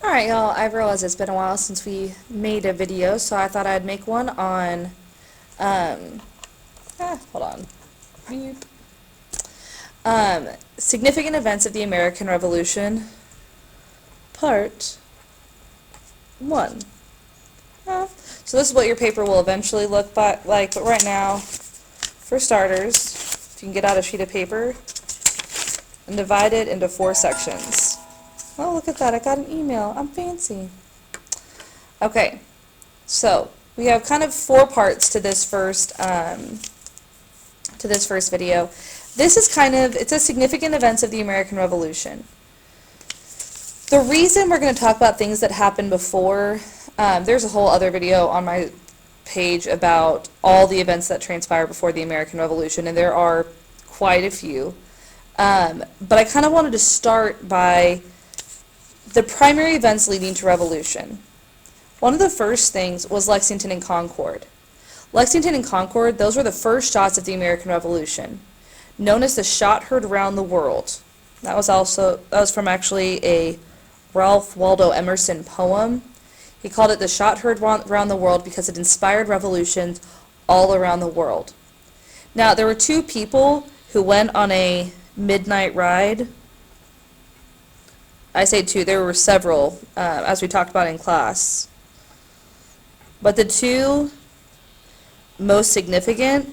Alright, y'all, I realize it's been a while since we made a video, so I thought I'd make one on, um, hold on. Beep. Significant events of the American Revolution, part 1. So this is what your paper will eventually look like, but right now, for starters, if you can get out a sheet of paper and divide it into 4 sections. Oh, look at that, I got an email. I'm fancy. Okay, so we have kind of 4 parts to this first video. This is it's a significant events of the American Revolution. The reason we're going to talk about things that happened before, there's a whole other video on my page about all the events that transpired before the American Revolution, and there are quite a few. But I kind of wanted to start by the primary events leading to revolution. One of the first things was Lexington and Concord. Lexington and Concord, those were the first shots of the American Revolution, known as the shot heard around the world. That was from actually a Ralph Waldo Emerson poem. He called it the shot heard around the world because it inspired revolutions all around the world. Now, there were 2 people who went on a midnight ride. I say 2, there were several, as we talked about in class. But the 2 most significant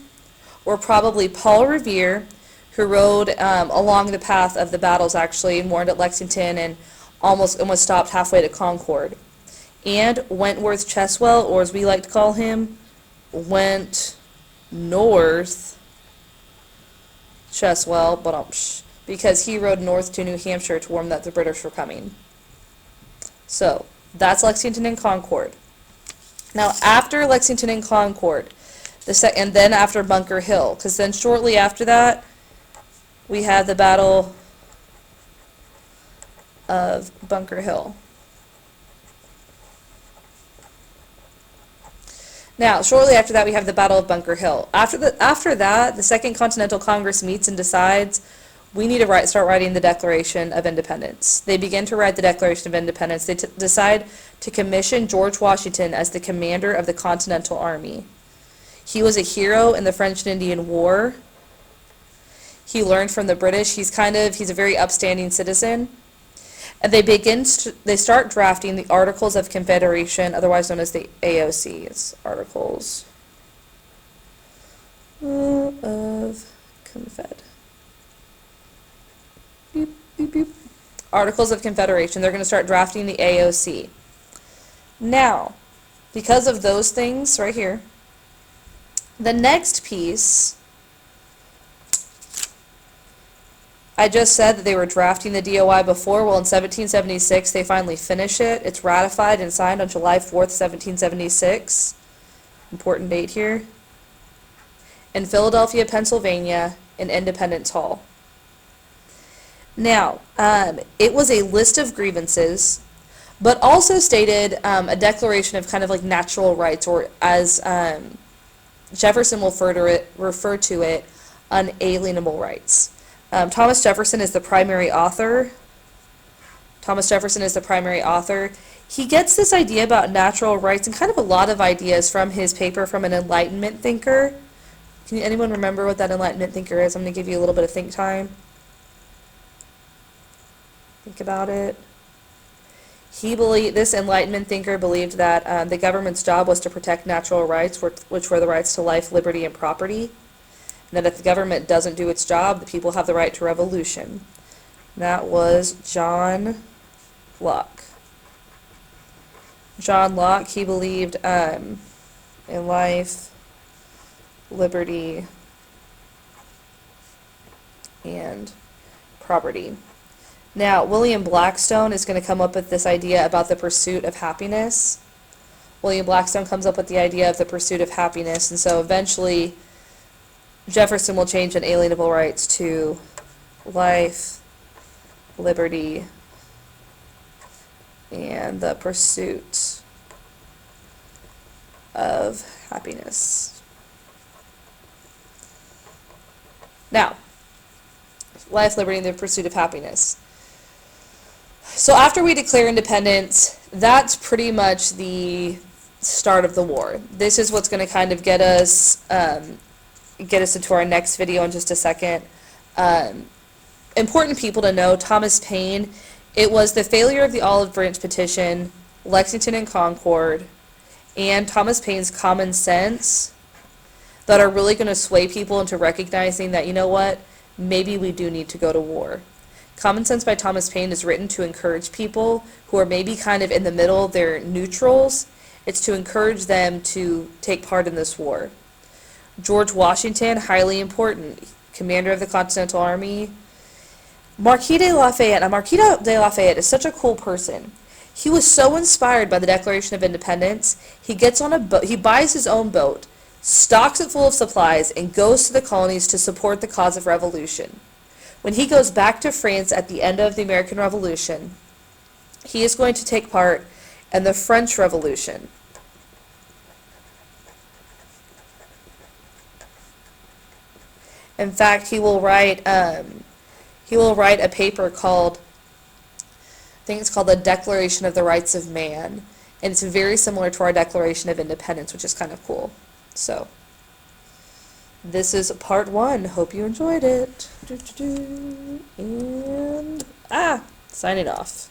were probably Paul Revere, who rode along the path of the battles actually, and warned at Lexington and almost stopped halfway to Concord. And Wentworth Cheswell, or as we like to call him, went north Cheswell, because he rode north to New Hampshire to warn that the British were coming. So, that's Lexington and Concord. Now, after Lexington and Concord, and then after Bunker Hill, because then shortly after that, we had the Battle of Bunker Hill. Now, shortly after that, we have the Battle of Bunker Hill. After that, the Second Continental Congress meets and decides we need to start writing the Declaration of Independence. They begin to write the Declaration of Independence. They decide to commission George Washington as the commander of the Continental Army. He was a hero in the French and Indian War. He learned from the British. He's a very upstanding citizen. And they start drafting the Articles of Confederation, otherwise known as the AOCs. Articles of Confed. Beep, beep, beep. Articles of Confederation. They're going to start drafting the AOC. Now, because of those things right here, the next piece, I just said that they were drafting the DOI before. Well, in 1776, they finally finish it. It's ratified and signed on July 4th, 1776. Important date here. In Philadelphia, Pennsylvania, in Independence Hall. Now, it was a list of grievances, but also stated a declaration of kind of like natural rights, or as Jefferson will refer to it, unalienable rights. Thomas Jefferson is the primary author. He gets this idea about natural rights and kind of a lot of ideas from his paper from an Enlightenment thinker. Can anyone remember what that Enlightenment thinker is? I'm going to give you a little bit of think time. Think about it. This Enlightenment thinker believed that the government's job was to protect natural rights, which were the rights to life, liberty, and property. And that if the government doesn't do its job, the people have the right to revolution. That was John Locke. John Locke, he believed in life, liberty, and property. Now, William Blackstone is going to come up with this idea about the pursuit of happiness. William Blackstone comes up with the idea of the pursuit of happiness, and so eventually Jefferson will change unalienable rights to life, liberty, and the pursuit of happiness. Now, life, liberty, and the pursuit of happiness. So after we declare independence, that's pretty much the start of the war. This is what's going to kind of get us into our next video in just a second. Important people to know, Thomas Paine, it was the failure of the Olive Branch Petition, Lexington and Concord, and Thomas Paine's common sense that are really going to sway people into recognizing that, you know what, maybe we do need to go to war. Common Sense by Thomas Paine is written to encourage people who are maybe kind of in the middle, they're neutrals. It's to encourage them to take part in this war. George Washington, highly important, commander of the Continental Army. Marquis de Lafayette. Now, Marquis de Lafayette is such a cool person. He was so inspired by the Declaration of Independence, he gets on a boat, he buys his own boat, stocks it full of supplies, and goes to the colonies to support the cause of revolution. When he goes back to France at the end of the American Revolution, he is going to take part in the French Revolution. In fact, he will write a paper called, I think it's called the Declaration of the Rights of Man, and it's very similar to our Declaration of Independence, which is kind of cool. So, this is part 1. Hope you enjoyed it. And, signing off.